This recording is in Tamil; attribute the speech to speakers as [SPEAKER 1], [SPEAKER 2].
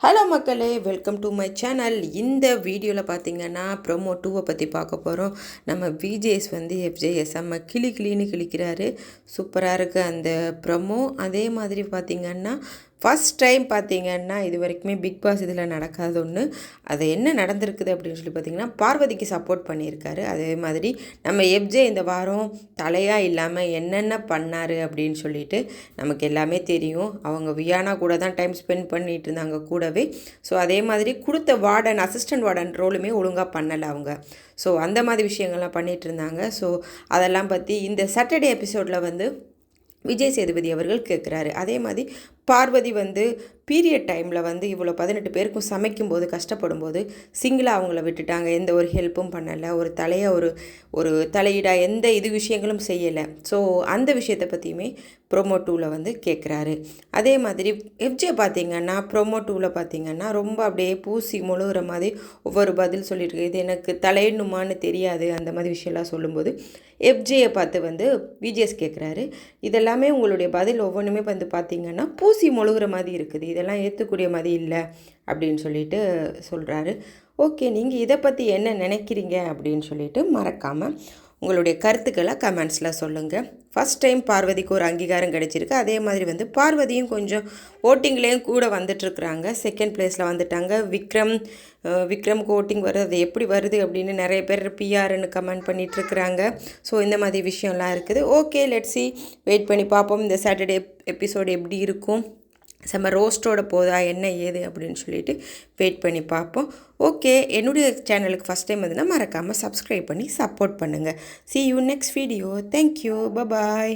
[SPEAKER 1] ஹலோ மக்களே, வெல்கம் டு மை சேனல். இந்த வீடியோவில் பார்த்தீங்கன்னா ப்ரோமோ 2 பற்றி பார்க்க போகிறோம். நம்ம விஜேஎஸ் எஃப்ஜேஎஸ் செம்ம கிளின்னு கிழிக்கிறாரு. சூப்பராக இருக்குது அந்த ப்ரோமோ. அதே மாதிரி பார்த்திங்கன்னா ஃபஸ்ட் டைம் பார்த்திங்கன்னா இது வரைக்குமே பிக் பாஸ் இதில் நடக்காத ஒன்று. அது என்ன நடந்திருக்குது அப்படின்னு சொல்லி பார்த்திங்கன்னா பார்வதிக்கு சப்போர்ட் பண்ணியிருக்காரு. அதே மாதிரி நம்ம எஃப்ஜே இந்த வாரம் தலையாக இல்லாமல் என்னென்ன பண்ணார் அப்படின்னு சொல்லிட்டு நமக்கு எல்லாமே தெரியும். அவங்க வியானா கூட தான் டைம் ஸ்பெண்ட் பண்ணிகிட்டு இருந்தாங்க கூடவே. ஸோ அதே மாதிரி கொடுத்த வார்டன் அசிஸ்டன்ட் வார்டன் ரோலுமே ஒழுங்காக பண்ணலை அவங்க. ஸோ அந்த மாதிரி விஷயங்கள்லாம் பண்ணிகிட்டு இருந்தாங்க. ஸோ அதெல்லாம் பற்றி இந்த சாட்டர்டே எபிசோடில் விஜய் சேதுபதி அவர்கள் கேட்குறாரு. அதே மாதிரி பார்வதி பீரியட் டைமில் இவ்வளோ 18 பேருக்கும் சமைக்கும்போது கஷ்டப்படும்போது சிங்கிளாக அவங்கள விட்டுட்டாங்க. எந்த ஒரு ஹெல்ப்பும் பண்ணலை. ஒரு ஒரு தலையீடாக எந்த விஷயங்களும் செய்யலை. ஸோ அந்த விஷயத்தை பற்றியுமே ப்ரோமோ 2ல் கேட்குறாரு. அதே மாதிரி எஃப்ஜே பார்த்திங்கன்னா ப்ரோமோ 2ல் பார்த்திங்கன்னா ரொம்ப அப்படியே பூசி முழுகிற மாதிரி ஒவ்வொரு பதில் சொல்லியிருக்கு. இது எனக்கு தலையிடணுமான்னு தெரியாது அந்த மாதிரி விஷயம்லாம் சொல்லும்போது எஃப்ஜேயை பார்த்து விஜிஎஸ் கேட்குறாரு. இதெல்லாமே உங்களுடைய பதில் ஒவ்வொன்றுமே பார்த்திங்கன்னா பூசி முழுகிற மாதிரி இருக்குது. இதெல்லாம் ஏற்றுக்கூடிய மாதிரி இல்லை அப்படின்னு சொல்லிட்டு சொல்கிறாரு. ஓகே, நீங்கள் இதை பற்றி என்ன நினைக்கிறீங்க அப்படின்னு சொல்லிட்டு மறக்காமல் உங்களுடைய கருத்துக்களை கமெண்ட்ஸில் சொல்லுங்கள். ஃபஸ்ட் டைம் பார்வதிக்கு ஒரு அங்கீகாரம் கிடைச்சிருக்கு. அதே மாதிரி பார்வதியும் கொஞ்சம் ஓட்டிங்லேயும் கூட வந்துட்டுருக்குறாங்க. செகண்ட் ப்ளேஸில் வந்துட்டாங்க. விக்ரம்க்கு ஓட்டிங் வருது, அது எப்படி வருது அப்படின்னு நிறைய பேர் பிஆர்னு கமெண்ட் பண்ணிகிட்ருக்குறாங்க. ஸோ இந்த மாதிரி விஷயம்லாம் இருக்குது. ஓகே, லெட்ஸ் சி, வெயிட் பண்ணி பார்ப்போம். இந்த சாட்டர்டே எபிசோடு எப்படி இருக்கும், செம்ம ரோஸ்ட்டோட போதா என்ன ஏது அப்படின்னு சொல்லிட்டு வெயிட் பண்ணி பார்ப்போம். ஓகே, என்னுடைய சேனலுக்கு ஃபஸ்ட் டைம் மறக்காமல் சப்ஸ்கிரைப் பண்ணி சப்போர்ட் பண்ணுங்கள். See you next video. Thank you. Bye bye.